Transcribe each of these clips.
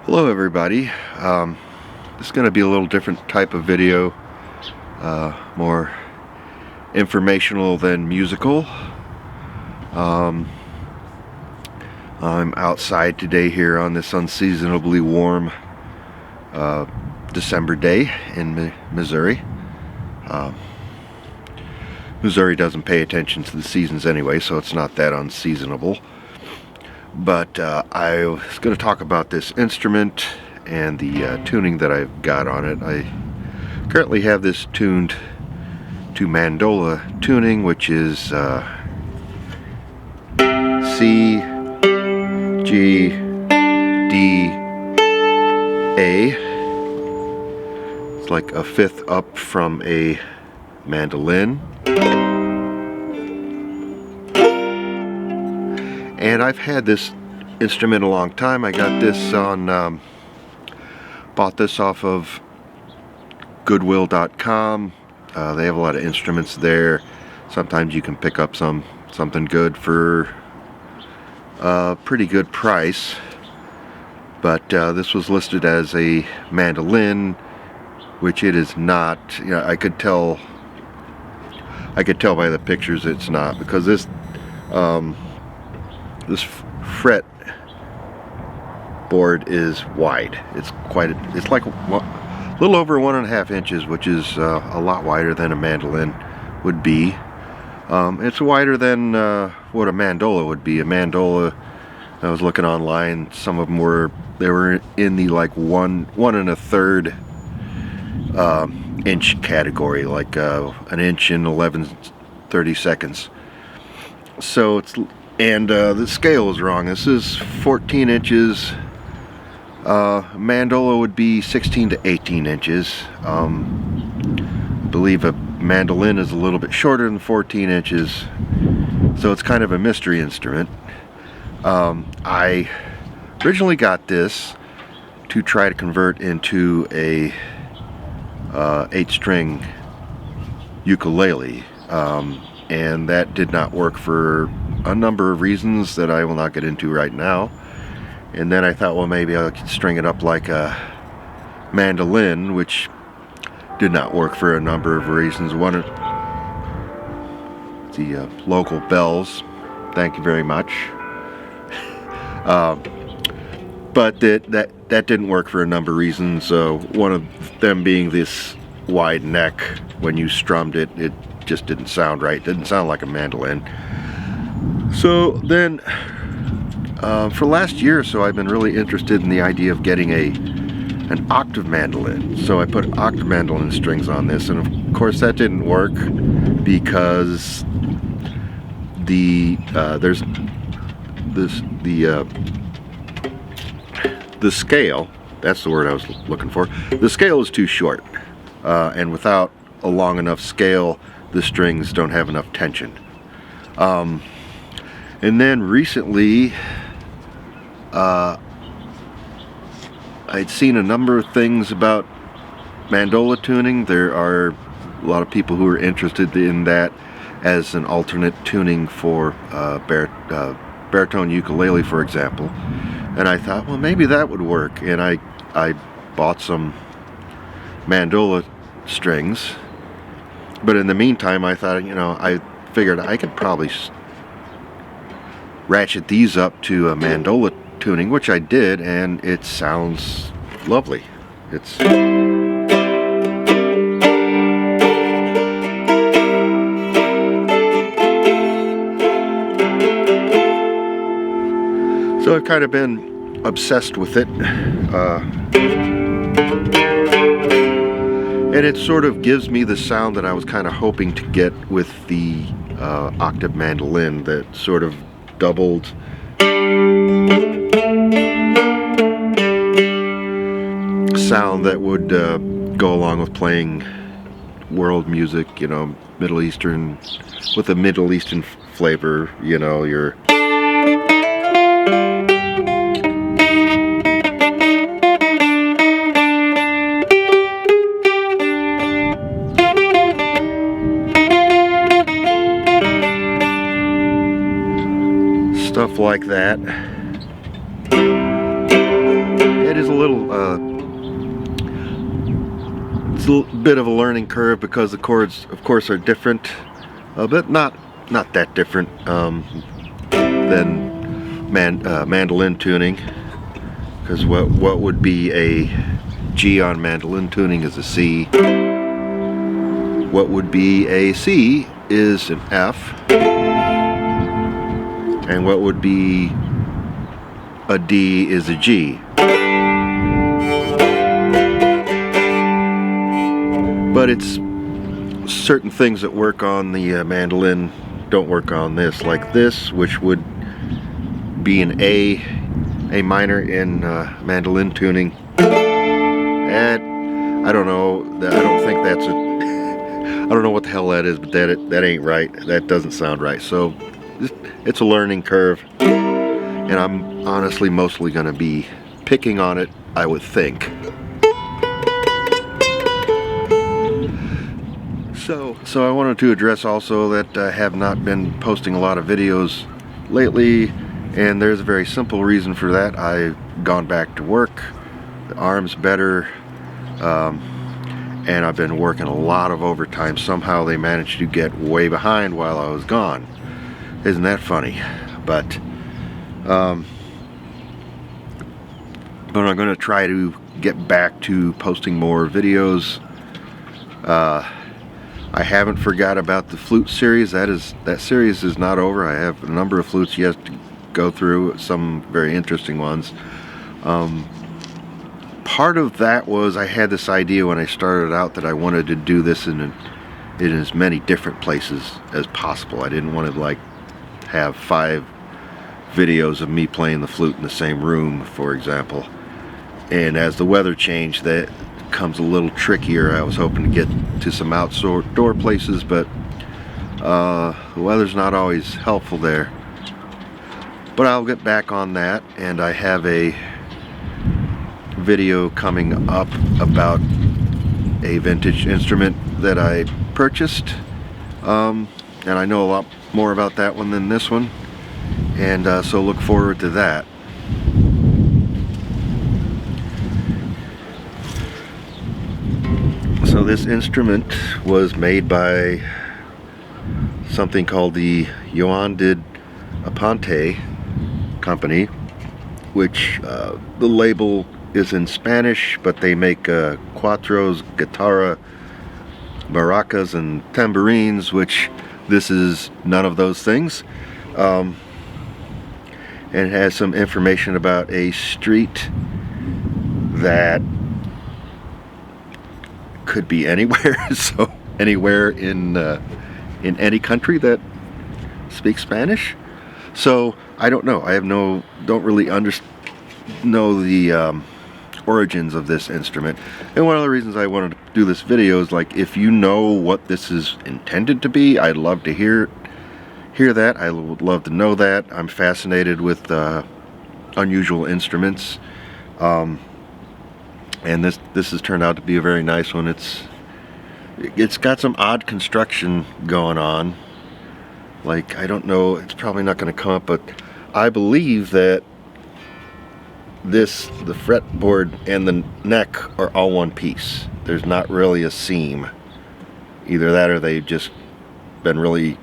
Hello everybody. This is going to be a little different type of video, more informational than musical. I'm outside today here on this unseasonably warm December day in Missouri. Missouri doesn't pay attention to the seasons anyway, so it's not that unseasonable. But I was going to talk about this instrument and the tuning that I've got on it. I currently have this tuned to Mandola tuning, which is C, G, D, A. It's like a fifth up from a mandolin. And I've had this instrument a long time. I got this on, bought this off of Goodwill.com. They have a lot of instruments there. Sometimes you can pick up something good for a pretty good price. But this was listed as a mandolin, which it is not. You know, I could tell by the pictures it's not, because this fret board is wide. It's like a little over 1.5 inches, which is a lot wider than a mandolin would be. It's wider than what a mandola would be. A mandola, I was looking online, some of them were in the like 1 1/3 inch category, like an inch and 11/32. So it's, and the scale is wrong. This is 14 inches. Mandola would be 16 to 18 inches. I believe a mandolin is a little bit shorter than 14 inches. So it's kind of a mystery instrument. I originally got this to try to convert into a 8-string ukulele. And that did not work for a number of reasons that I will not get into right now. And then I thought, well, maybe I could string it up like a mandolin, which did not work for a number of reasons. One, the local bells, thank you very much. But that didn't work for a number of reasons. One of them being this wide neck. When you strummed it, it just didn't sound right. It didn't sound like a mandolin. So then, for the last year or so, I've been really interested in the idea of getting an octave mandolin. So I put octave mandolin strings on this, and of course that didn't work because the scale. That's the word I was looking for. The scale is too short, and without a long enough scale, the strings don't have enough tension. And then recently, I'd seen a number of things about mandola tuning. There are a lot of people who are interested in that as an alternate tuning for baritone ukulele, for example. And I thought, well, maybe that would work. And I bought some mandola strings. But in the meantime, I thought, I figured I could probably ratchet these up to a mandola tuning, which I did, and it sounds lovely. So I've kind of been obsessed with it. And it sort of gives me the sound that I was kind of hoping to get with the octave mandolin, that sort of doubled sound that would go along with playing world music, Middle Eastern, with a Middle Eastern flavor, your stuff like that. It is a it's a bit of a learning curve because the chords, of course, are different, but not that different than mandolin tuning. Because what would be a G on mandolin tuning is a C. What would be a C is an F. And what would be a D is a G. But it's certain things that work on the mandolin don't work on this, like this, which would be an A minor in mandolin tuning. And I don't know, I don't think that's I don't know what the hell that is, but that ain't right. That doesn't sound right. So it's a learning curve, and I'm honestly mostly going to be picking on it, I would think. So I wanted to address also that I have not been posting a lot of videos lately, and there's a very simple reason for that. I've gone back to work, the arm's better, and I've been working a lot of overtime. Somehow they managed to get way behind while I was gone. Isn't that funny? But I'm going to try to get back to posting more videos. I haven't forgot about the flute series. That series is not over. I have a number of flutes yet to go through, some very interesting ones. Part of that was I had this idea when I started out that I wanted to do this in as many different places as possible. I didn't want to like have 5 videos of me playing the flute in the same room, for example. And as the weather changed, that becomes a little trickier. I was hoping to get to some outdoor places, but the weather's not always helpful there. But I'll get back on that, and I have a video coming up about a vintage instrument that I purchased, and I know a lot more about that one than this one, and so look forward to that. So this instrument was made by something called the Yoandid Aponte company, which the label is in Spanish, but they make cuatros, guitarra, maracas, and tambourines, which this is none of those things. And it has some information about a street that could be anywhere, so anywhere in any country that speaks Spanish. So I don't know. Don't really know the origins of this instrument. And one of the reasons I wanted to do this video is, like, if you know what this is intended to be, I'd love to hear that. I would love to know that. I'm fascinated with unusual instruments. And this has turned out to be a very nice one. It's got some odd construction going on. Like, I don't know, it's probably not going to come up, but I believe that the fretboard and the neck are all one piece. There's not really a seam. Either that or they've just been really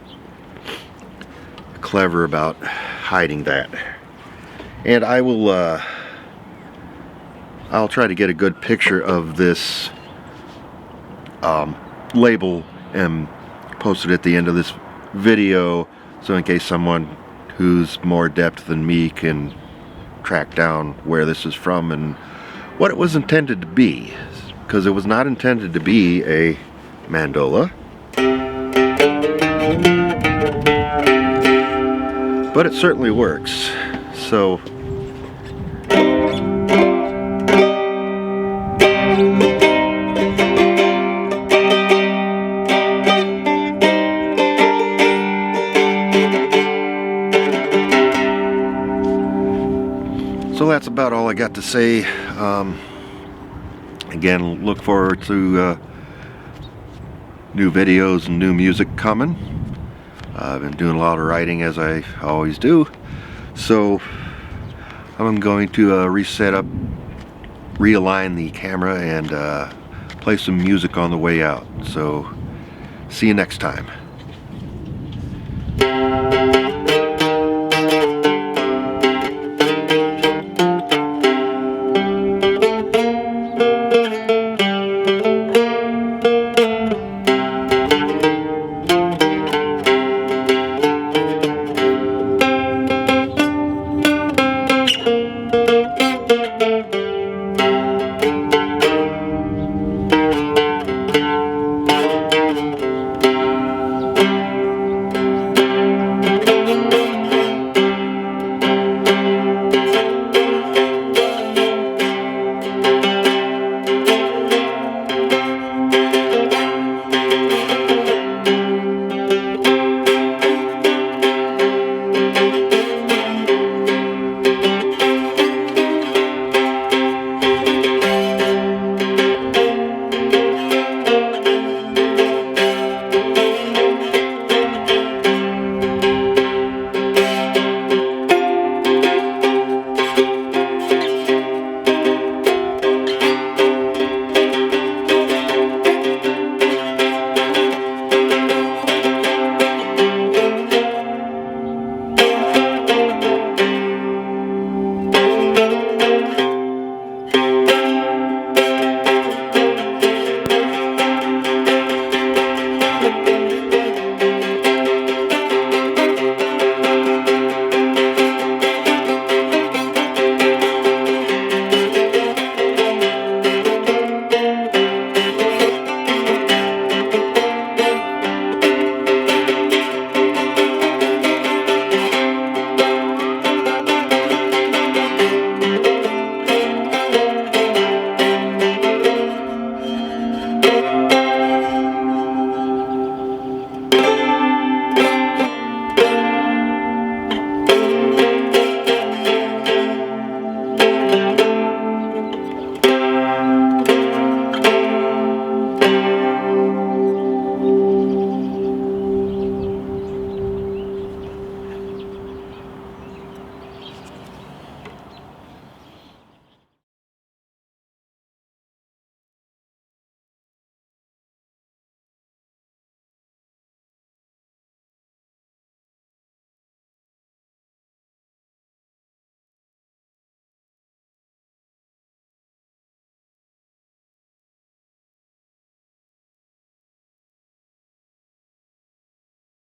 clever about hiding that. And I'll try to get a good picture of this label and post it at the end of this video, so in case someone who's more adept than me can track down where this is from and what it was intended to be, because it was not intended to be a mandola, but it certainly works. So that's about all I got to say. Again, look forward to new videos and new music coming. I've been doing a lot of writing, as I always do. So I'm going to realign the camera and play some music on the way out. So see you next time.